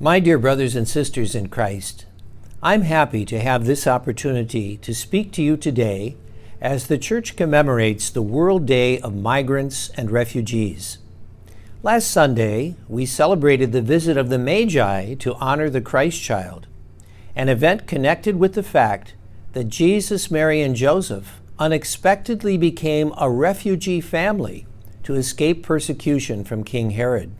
My dear brothers and sisters in Christ, I'm happy to have this opportunity to speak to you today as the Church commemorates the World Day of Migrants and Refugees. Last Sunday, we celebrated the visit of the Magi to honor the Christ child, an event connected with the fact that Jesus, Mary, and Joseph unexpectedly became a refugee family to escape persecution from King Herod.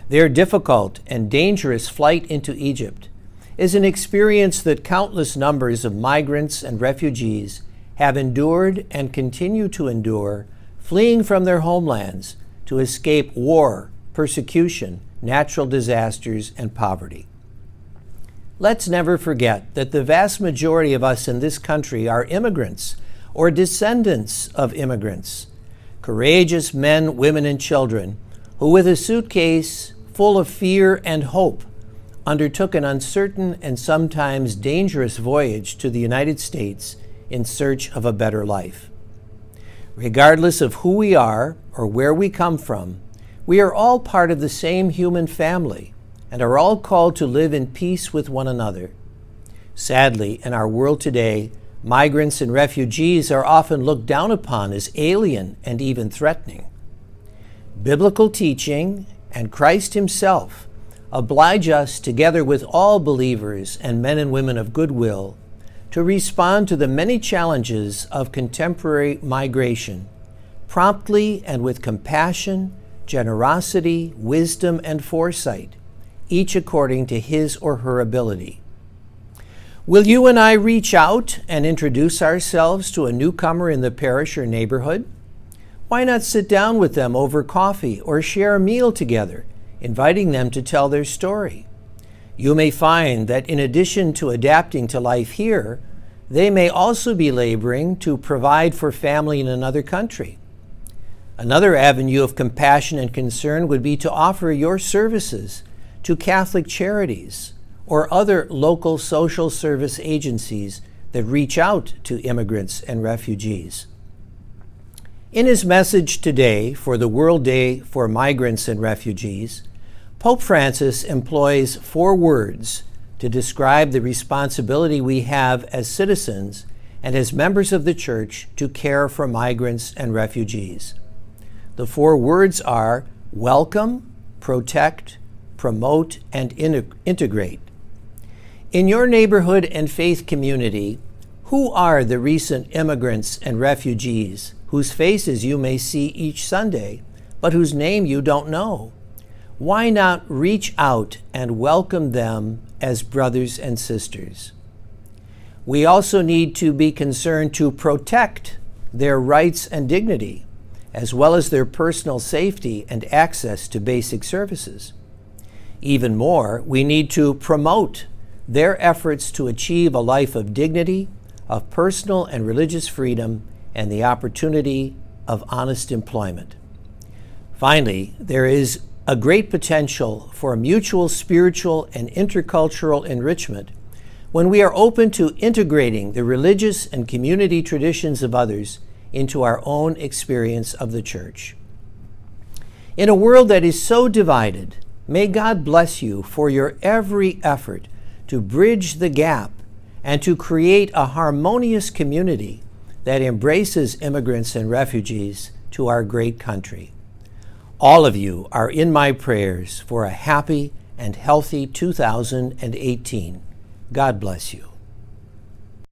Their difficult and dangerous flight into Egypt is an experience that countless numbers of migrants and refugees have endured and continue to endure, fleeing from their homelands to escape war, persecution, natural disasters, and poverty. Let's never forget that the vast majority of us in this country are immigrants or descendants of immigrants, courageous men, women, and children who, with a suitcase full of fear and hope, undertook an uncertain and sometimes dangerous voyage to the United States in search of a better life. Regardless of who we are or where we come from, we are all part of the same human family and are all called to live in peace with one another. Sadly, in our world today, migrants and refugees are often looked down upon as alien and even threatening. Biblical teaching and Christ Himself oblige us, together with all believers and men and women of goodwill, to respond to the many challenges of contemporary migration, promptly and with compassion, generosity, wisdom, and foresight, each according to his or her ability. Will you and I reach out and introduce ourselves to a newcomer in the parish or neighborhood? Why not sit down with them over coffee or share a meal together, inviting them to tell their story? You may find that in addition to adapting to life here, they may also be laboring to provide for family in another country. Another avenue of compassion and concern would be to offer your services to Catholic charities or other local social service agencies that reach out to immigrants and refugees. In his message today for the World Day for Migrants and Refugees, Pope Francis employs 4 words to describe the responsibility we have as citizens and as members of the Church to care for migrants and refugees. The 4 words are welcome, protect, promote, and integrate. In your neighborhood and faith community, who are the recent immigrants and refugees whose faces you may see each Sunday, but whose name you don't know? Why not reach out and welcome them as brothers and sisters? We also need to be concerned to protect their rights and dignity, as well as their personal safety and access to basic services. Even more, we need to promote their efforts to achieve a life of dignity, of personal and religious freedom, and the opportunity of honest employment. Finally, there is a great potential for mutual spiritual and intercultural enrichment when we are open to integrating the religious and community traditions of others into our own experience of the Church. In a world that is so divided, may God bless you for your every effort to bridge the gap and to create a harmonious community that embraces immigrants and refugees to our great country. All of you are in my prayers for a happy and healthy 2018. God bless you.